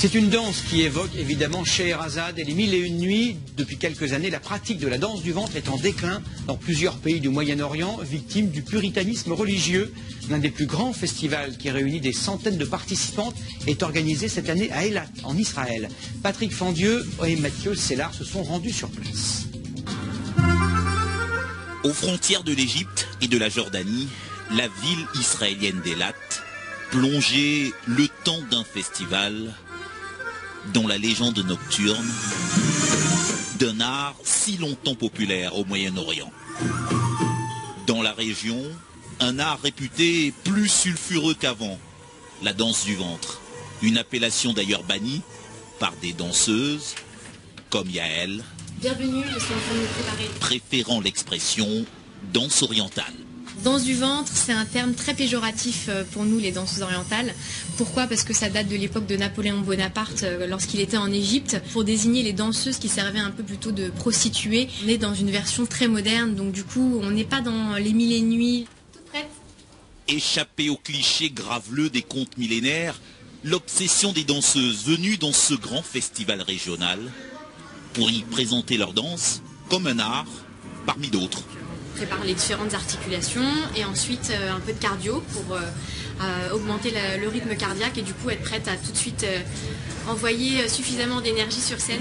C'est une danse qui évoque évidemment Scheherazade et les mille et une nuits. Depuis quelques années, la pratique de la danse du ventre est en déclin dans plusieurs pays du Moyen-Orient, victime du puritanisme religieux. L'un des plus grands festivals qui réunit des centaines de participantes est organisé cette année à Eilat, en Israël. Patrick Fandieu et Mathieu Sellard se sont rendus sur place. Aux frontières de l'Égypte et de la Jordanie, la ville israélienne d'Eilat, plongée le temps d'un festival dans la légende nocturne d'un art si longtemps populaire au Moyen-Orient. Dans la région, un art réputé plus sulfureux qu'avant, la danse du ventre, une appellation d'ailleurs bannie par des danseuses comme Yael, bienvenue, je suis en train de me préparer. Préférant l'expression danse orientale. Danse du ventre, c'est un terme très péjoratif pour nous, les danseuses orientales. Pourquoi? Parce que ça date de l'époque de Napoléon Bonaparte, lorsqu'il était en Égypte, pour désigner les danseuses qui servaient un peu plutôt de prostituées. On est dans une version très moderne, donc du coup, on n'est pas dans les mille et une nuits. Toute prête? Échappée aux clichés graveleux des contes millénaires, l'obsession des danseuses venues dans ce grand festival régional pour y présenter leur danse comme un art parmi d'autres. On prépare les différentes articulations et ensuite un peu de cardio pour augmenter le rythme cardiaque et du coup être prête à tout de suite envoyer suffisamment d'énergie sur scène.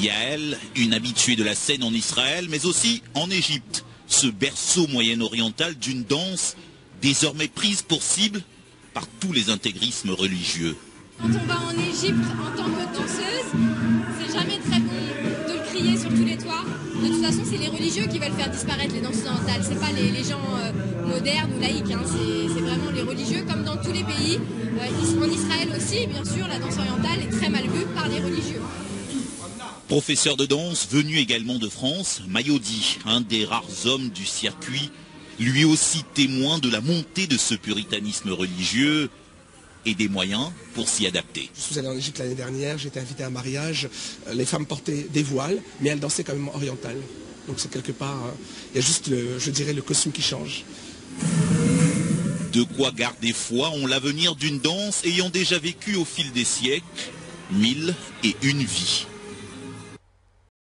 Yael, une habituée de la scène en Israël mais aussi en Égypte, ce berceau moyen-oriental d'une danse désormais prise pour cible par tous les intégrismes religieux. Quand on va en Égypte en tant que danseuse, c'est jamais très bon de le crier sur tous les toits. De toute façon, c'est les religieux qui veulent faire disparaître les danses orientales. C'est pas les gens modernes ou laïques. Hein. C'est vraiment les religieux, comme dans tous les pays. En Israël aussi, bien sûr, la danse orientale est très mal vue par les religieux. Professeur de danse venu également de France, Mayodi, un des rares hommes du circuit, lui aussi témoin de la montée de ce puritanisme religieux et des moyens pour s'y adapter. Je suis allé en Égypte l'année dernière, j'ai été invité à un mariage, les femmes portaient des voiles, mais elles dansaient quand même orientales. Donc c'est quelque part, il y a juste, je dirais, le costume qui change. De quoi garder foi en l'avenir d'une danse ayant déjà vécu au fil des siècles 1001 vies.